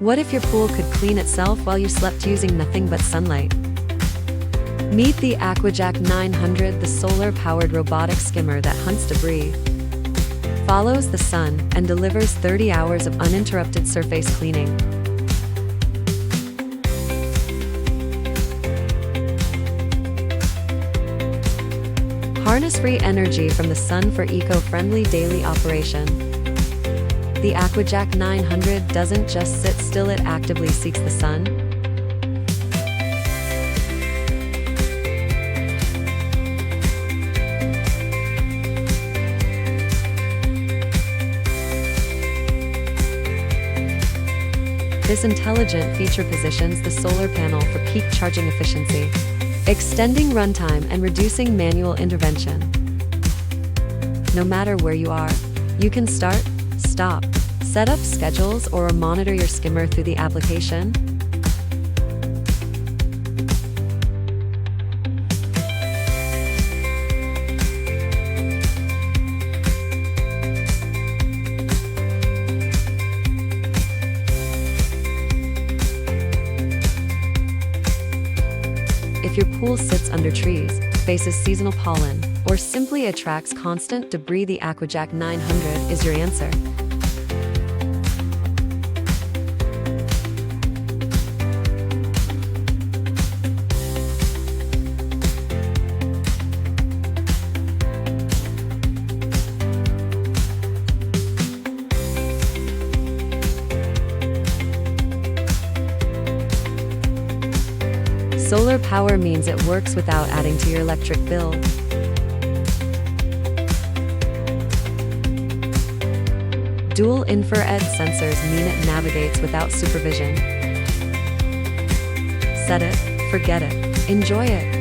What if your pool could clean itself while you slept using nothing but sunlight? Meet the Aquajack 900, the solar-powered robotic skimmer that hunts debris, follows the sun, and delivers 30 hours of uninterrupted surface cleaning. Harness free energy from the sun for eco-friendly daily operation. The Aquajack 900 doesn't just sit still, it actively seeks the sun. This intelligent feature positions the solar panel for peak charging efficiency, extending runtime and reducing manual intervention. No matter where you are, you can start, stop, set up schedules, or monitor your skimmer through the application. If your pool sits under trees, faces seasonal pollen, or simply attracts constant debris, the Aquajack 900 is your answer. Solar power means it works without adding to your electric bill. Dual infrared sensors mean it navigates without supervision. Set it, forget it, enjoy it.